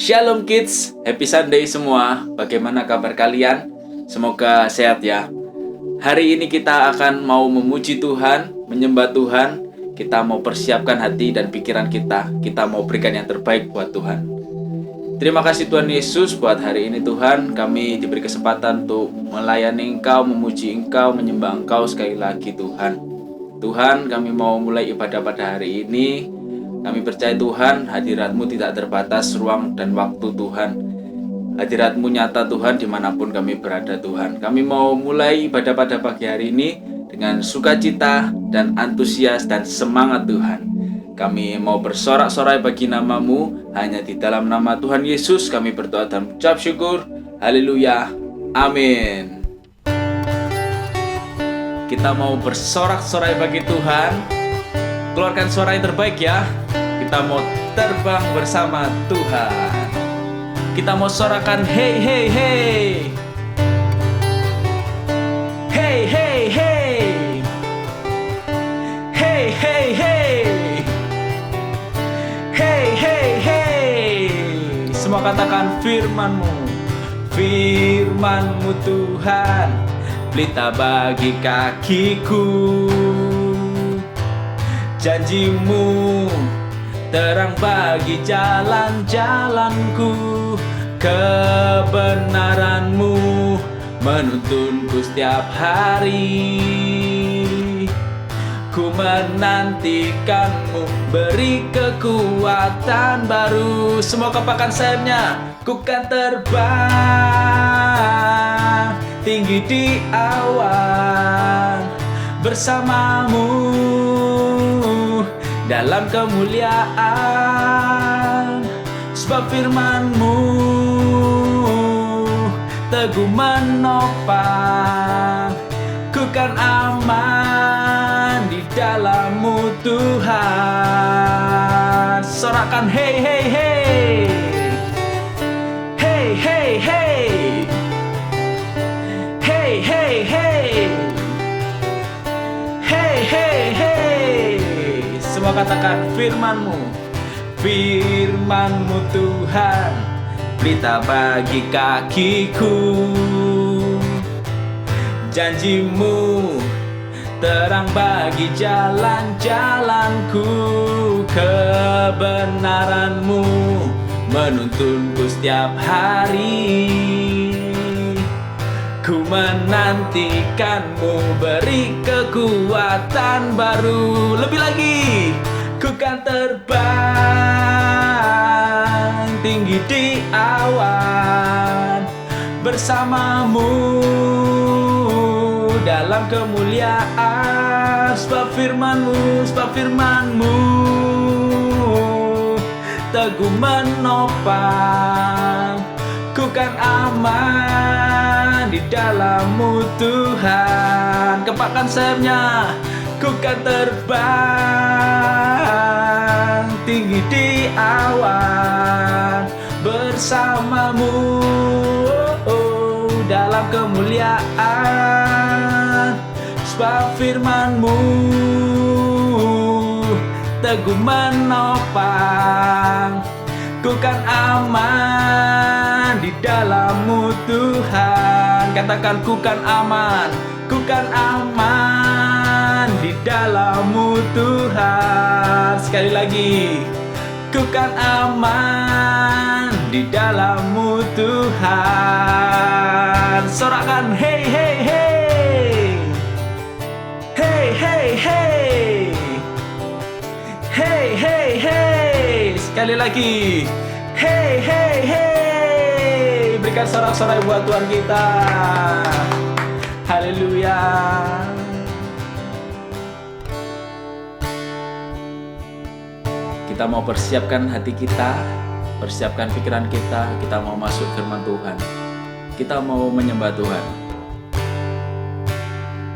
Shalom kids, happy Sunday semua. Bagaimana kabar kalian? Semoga sehat ya. Hari ini kita akan mau memuji Tuhan, menyembah Tuhan. Kita mau persiapkan hati dan pikiran kita. Kita mau berikan yang terbaik buat Tuhan. Terima kasih Tuhan Yesus buat hari ini Tuhan. Kami diberi kesempatan untuk melayani Engkau, memuji Engkau, menyembah Engkau sekali lagi Tuhan. Tuhan, kami mau mulai ibadah pada hari ini. Kami percaya Tuhan, hadirat-Mu tidak terbatas ruang dan waktu Tuhan. Hadirat-Mu nyata Tuhan dimanapun kami berada Tuhan. Kami mau mulai ibadah pada pagi hari ini dengan sukacita dan antusias dan semangat Tuhan. Kami mau bersorak-sorai bagi nama-Mu. Hanya di dalam nama Tuhan Yesus kami berdoa dan mengucap syukur. Haleluya. Amin. Kita mau bersorak-sorai bagi Tuhan. Keluarkan suara yang terbaik ya. Kita mau terbang bersama Tuhan. Kita mau sorakan hey hey hey. Hey hey hey. Hey hey hey. Hey hey hey. Semua katakan firman-Mu. Firman-Mu Tuhan, pelita bagi kakiku. Janji-Mu terang bagi jalan-jalanku. Kebenaran-Mu menuntunku setiap hari. Ku menantikan-Mu, beri kekuatan baru. Semua kepakan sayapnya, ku kan terbang tinggi di awan bersama-Mu dalam kemuliaan. Sebab firman-Mu teguh menopang, ku kan aman di dalam-Mu Tuhan. Sorakan hey hey hey. Hey hey hey. Hey hey hey. Hey hey hey. Semua katakan firman-Mu. Firman-Mu Tuhan, pelita bagi kakiku. Janji-Mu terang bagi jalan-jalanku. Kebenaran-Mu menuntunku setiap hari. Ku menantikan-Mu, beri kekuatan baru. Lebih lagi, ku kan terbang tinggi di awan bersama-Mu dalam kemuliaan. Sebab firman-Mu teguh menopang, ku kan aman di dalam-Mu Tuhan. Kepakan sayapnya, ku kan terbang tinggi di awan bersama-Mu dalam kemuliaan. Sebab firman-Mu teguh menopang, ku kan aman di dalam-Mu Tuhan. Katakan ku kan aman, ku kan aman di dalam-Mu Tuhan. Sekali lagi, ku kan aman di dalam-Mu Tuhan. Sorakan hey hey hey. Hey hey hey. Hey hey hey. Sekali lagi, hey hey hey. Berikan sorak-sorai buat Tuhan kita. Haleluya. Kita mau persiapkan hati kita, persiapkan pikiran kita. Kita mau masuk firman Tuhan. Kita mau menyembah Tuhan.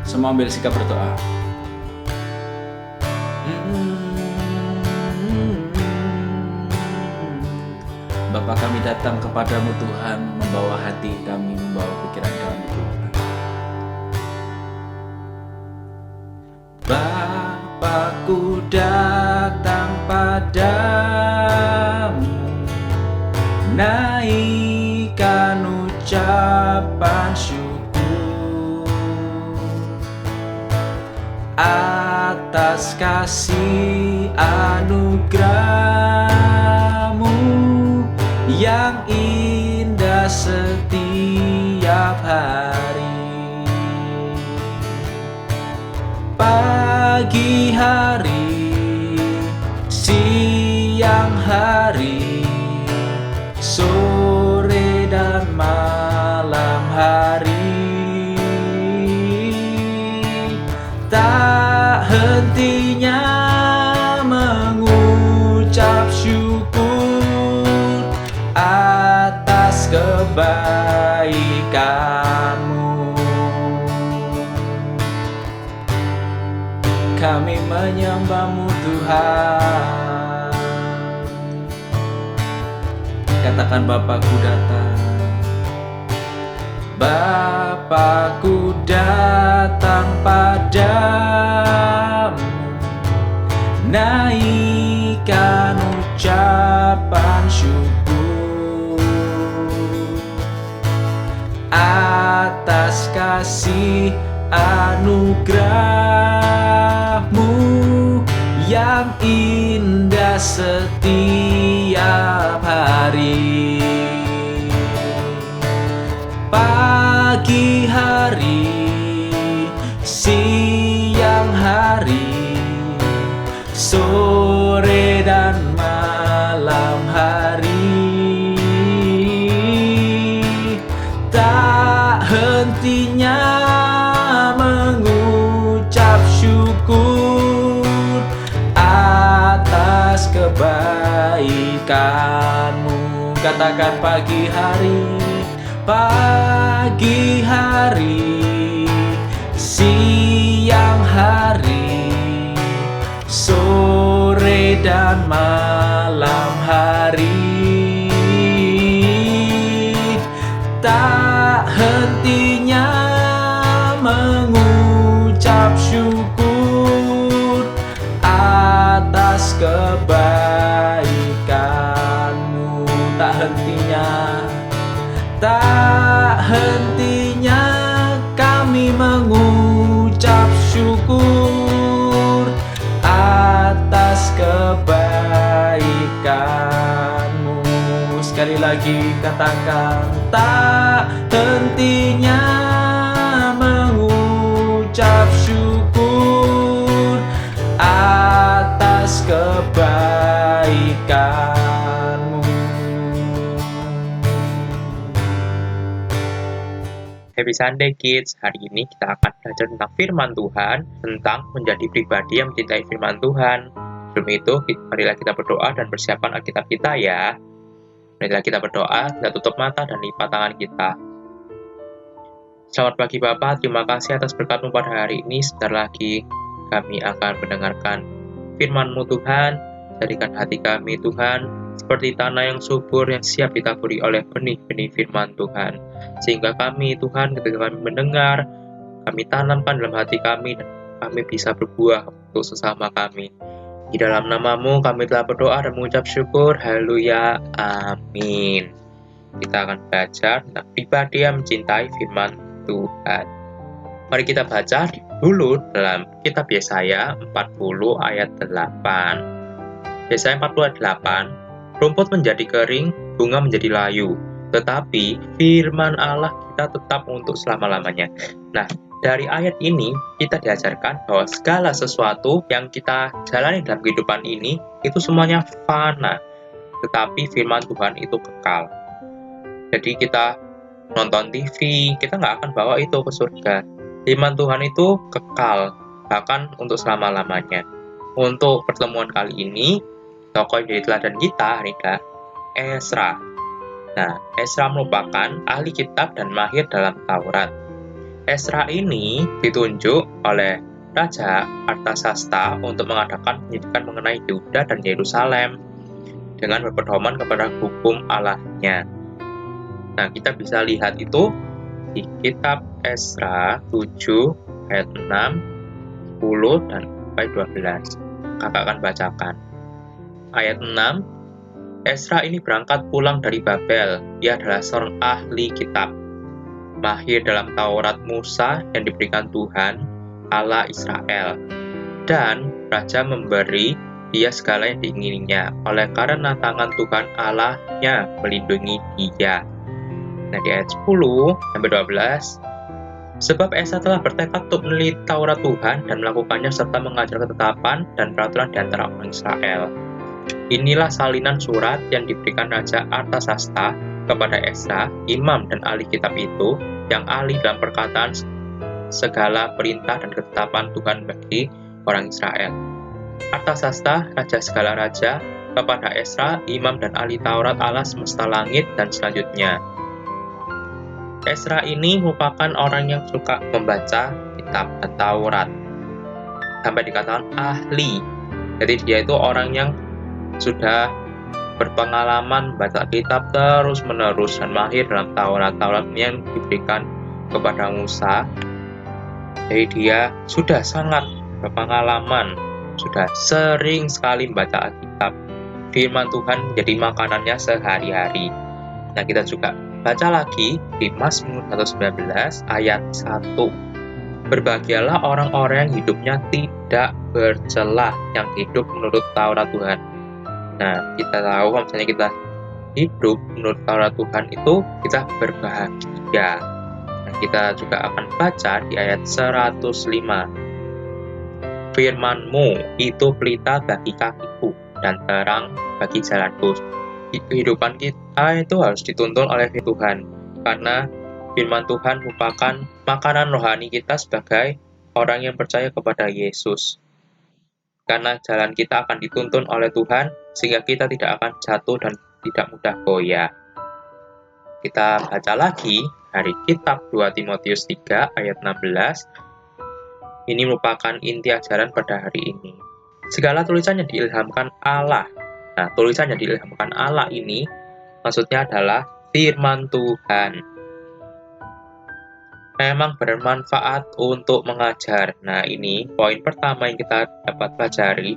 Semua ambil sikap berdoa. Bapa, kami datang kepadamu Tuhan, membawa hati kami, membawa pikiran kami Tuhan. Bapakku datang padamu, atas kasih anugerah-Mu yang indah setiap hari. Pagi hari, siang hari, sore dan malam hari, tak hentinya mengucap syukur atas kebaikan-Mu. Kami menyembah-Mu Tuhan. Katakan, Bapakku datang. Bapakku datang padamu, naikkan ucapan syukur atas kasih anugerah-Mu yang indah setiap hari. Pagi hari, siang hari, sore dan malam hari, tak hentinya mengucap syukur atas kebaikan-Mu. Katakan, pagi hari, siang hari, sore dan malam hari, tak hentinya mengucap syukur atas kebaikan-Mu. Tak hentinya kami mengucap syukur atas kebaikan-Mu. Sekali lagi katakan, tak hentinya mengucap syukur atas kebaikan-Mu. Happy Sunday Kids, hari ini kita akan belajar tentang firman Tuhan, tentang menjadi pribadi yang mencintai firman Tuhan. Sebelum itu, marilah kita berdoa dan persiapkan Alkitab kita ya. Marilah kita berdoa, kita tutup mata dan lipat tangan kita. Selamat pagi Bapa, terima kasih atas berkat-Mu pada hari ini. Sebentar lagi kami akan mendengarkan firman-Mu Tuhan. Jadikan hati kami Tuhan seperti tanah yang subur yang siap ditaburi oleh benih-benih firman Tuhan. Sehingga kami Tuhan ketika kami mendengar, kami tanamkan dalam hati kami dan kami bisa berbuah untuk sesama kami. Di dalam nama-Mu kami telah berdoa dan mengucap syukur. Haleluya. Amin. Kita akan belajar tentang pribadi yang mencintai firman Tuhan. Mari kita baca dulu dalam kitab Yesaya 40 ayat 8. Yesaya 40 ayat 8. Rumput menjadi kering, bunga menjadi layu, tetapi firman Allah kita tetap untuk selama-lamanya. Nah, dari ayat ini kita diajarkan bahwa segala sesuatu yang kita jalani dalam kehidupan ini itu semuanya fana, tetapi firman Tuhan itu kekal. Jadi kita nonton TV, kita nggak akan bawa itu ke surga. Firman Tuhan itu kekal, bahkan untuk selama-lamanya. Untuk pertemuan kali ini, tokoh yang jadi teladan kita adalah Ezra. Nah, Ezra merupakan ahli kitab dan mahir dalam Taurat. Ezra ini ditunjuk oleh Raja Artasasta untuk mengadakan pendidikan mengenai Yehuda dan Yerusalem dengan berpedoman kepada hukum Allahnya. Nah, kita bisa lihat itu di kitab Ezra 7 ayat 6, 10, dan sampai 12. Kakak akan bacakan. Ayat 6, Ezra ini berangkat pulang dari Babel. Ia adalah seorang ahli kitab, mahir dalam Taurat Musa yang diberikan Tuhan, Allah Israel. Dan Raja memberi dia segala yang diingininya, oleh karena tangan Tuhan Allahnya melindungi dia. Nah, di ayat 10 sampai 12, sebab Esa telah bertekad untuk meneliti Taurat Tuhan dan melakukannya serta mengajar ketetapan dan peraturan di antara orang Israel. Inilah salinan surat yang diberikan Raja Artasasta kepada Esra, imam dan ahli kitab itu, yang ahli dalam perkataan segala perintah dan ketetapan Tuhan bagi orang Israel. Artasasta, raja segala raja, kepada Esra, imam dan ahli Taurat Allah semesta langit dan selanjutnya. Esra ini merupakan orang yang suka membaca kitab Taurat. Sampai dikatakan ahli. Jadi dia itu orang yang sudah berpengalaman baca kitab terus-menerus dan mahir dalam Taurat. Taurat ini yang diberikan kepada Musa. Jadi dia sudah sangat berpengalaman, sudah sering sekali membaca Alkitab. Firman Tuhan jadi makanannya sehari-hari. Nah, kita juga baca lagi di Mazmur 119 ayat 1. Berbahagialah orang-orang yang hidupnya tidak bercelah, yang hidup menurut Taurat Tuhan. Nah, kita tahu kalau misalnya kita hidup menurut Taurat Tuhan itu kita berbahagia. Nah, kita juga akan baca di ayat 105. Firman-Mu itu pelita bagi kakiku dan terang bagi jalanku. Kehidupan kita itu harus dituntun oleh Tuhan, karena firman Tuhan merupakan makanan rohani kita sebagai orang yang percaya kepada Yesus. Karena jalan kita akan dituntun oleh Tuhan, sehingga kita tidak akan jatuh dan tidak mudah goyah. Kita baca lagi dari kitab 2 Timotius 3 ayat 16. Ini merupakan inti ajaran pada hari ini. Segala tulisan yang diilhamkan Allah. Nah, tulisan yang diilhamkan Allah ini maksudnya adalah firman Tuhan. Memang bermanfaat untuk mengajar. Nah, ini poin pertama yang kita dapat pelajari,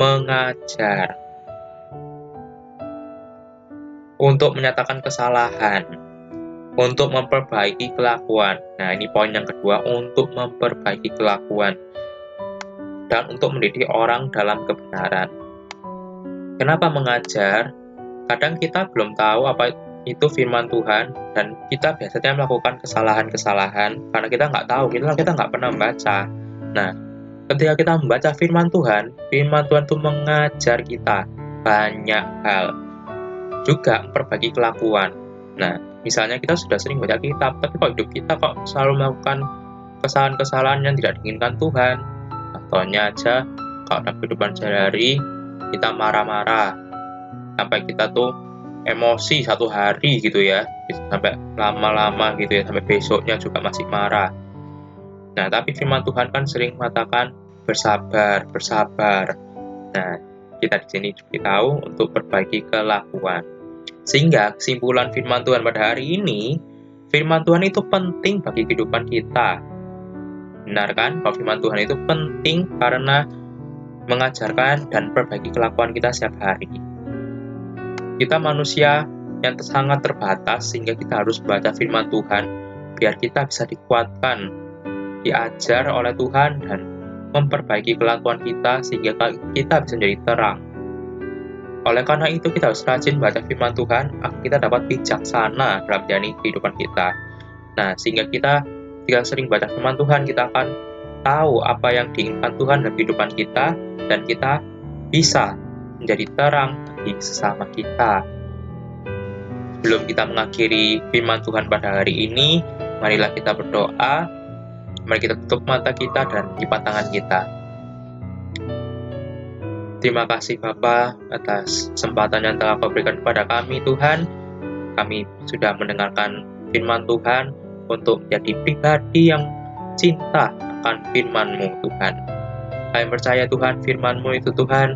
mengajar. Untuk menyatakan kesalahan, untuk memperbaiki kelakuan. Nah, ini poin yang kedua, untuk memperbaiki kelakuan. Dan untuk mendidik orang dalam kebenaran. Kenapa mengajar? Kadang kita belum tahu apa itu firman Tuhan, dan kita biasanya melakukan kesalahan-kesalahan karena kita nggak tahu, kita nggak pernah membaca. Nah, ketika kita membaca firman Tuhan itu mengajar kita banyak hal. Juga memperbaiki kelakuan. Nah, misalnya kita sudah sering baca kitab, tapi kok hidup kita kok selalu melakukan kesalahan-kesalahan yang tidak diinginkan Tuhan. Contohnya aja, kalau dalam kehidupan sehari-hari, kita marah-marah, sampai kita tuh emosi satu hari gitu ya, sampai lama-lama gitu ya, sampai besoknya juga masih marah. Nah, tapi firman Tuhan kan sering mengatakan bersabar. Nah, kita di sini juga tahu untuk perbaiki kelakuan. Sehingga kesimpulan firman Tuhan pada hari ini, firman Tuhan itu penting bagi kehidupan kita. Benar kan? Kalau firman Tuhan itu penting karena mengajarkan dan perbaiki kelakuan kita setiap hari. Kita manusia yang sangat terbatas, sehingga kita harus baca firman Tuhan biar kita bisa dikuatkan, diajar oleh Tuhan dan memperbaiki kelakuan kita sehingga kita bisa menjadi terang. Oleh karena itu kita harus rajin baca firman Tuhan agar kita dapat bijaksana dalam menjalani kehidupan kita. Nah, sehingga kita jika sering baca firman Tuhan, kita akan tahu apa yang diinginkan Tuhan dalam kehidupan kita, dan kita bisa menjadi terang bagi sesama kita. Sebelum kita mengakhiri firman Tuhan pada hari ini, marilah kita berdoa. Mari kita tutup mata kita dan lipat tangan kita. Terima kasih Bapa atas kesempatan yang telah Kau berikan kepada kami Tuhan. Kami sudah mendengarkan firman Tuhan untuk menjadi pribadi yang cinta akan firman-Mu Tuhan. Kami percaya Tuhan, firman-Mu itu Tuhan,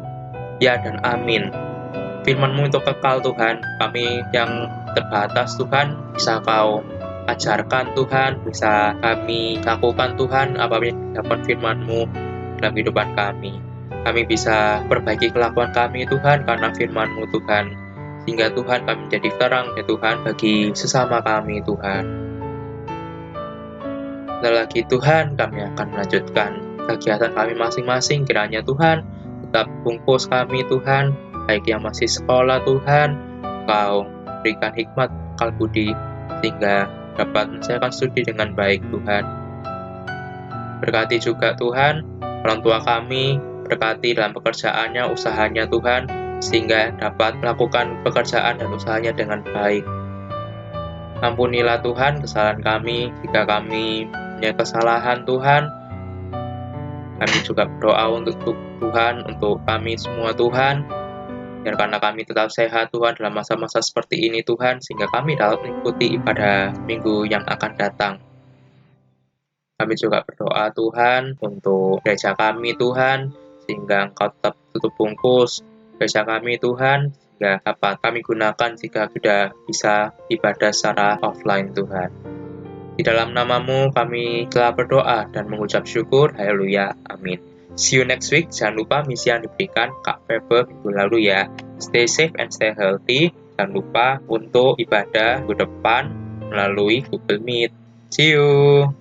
ya dan amin. Firman-Mu itu kekal Tuhan. Kami yang terbatas Tuhan, bisa Kau ajarkan Tuhan, bisa kami lakukan Tuhan apa yang dapat firman-Mu dalam kehidupan kami. Kami bisa perbaiki kelakuan kami Tuhan karena firman-Mu Tuhan, sehingga Tuhan kami menjadi terang ya Tuhan bagi sesama kami Tuhan. Dan lagi Tuhan, kami akan melanjutkan kegiatan kami masing-masing. Kiranya Tuhan tetap bungkus kami Tuhan, baik yang masih sekolah Tuhan, Engkau berikan hikmat akal budi sehingga dapat menyelesaikan studi dengan baik Tuhan. Berkati juga Tuhan orang tua kami, berkati dalam pekerjaannya, usahanya Tuhan, sehingga dapat melakukan pekerjaan dan usahanya dengan baik. Ampunilah Tuhan kesalahan kami, jika kami punya kesalahan Tuhan. Kami juga berdoa untuk Tuhan, untuk kami semua Tuhan, biarkanlah kami tetap sehat Tuhan dalam masa-masa seperti ini Tuhan, sehingga kami dapat mengikuti ibadah minggu yang akan datang. Kami juga berdoa Tuhan untuk gereja kami Tuhan, sehingga Engkau tetap tutup bungkus gereja kami Tuhan, sehingga dapat kami gunakan jika sudah bisa ibadah secara offline Tuhan. Di dalam nama-Mu kami telah berdoa dan mengucap syukur, haleluya, amin. See you next week. Jangan lupa misi yang diberikan Kak Febe minggu lalu ya. Stay safe and stay healthy. Jangan lupa untuk ibadah minggu depan melalui Google Meet. See you.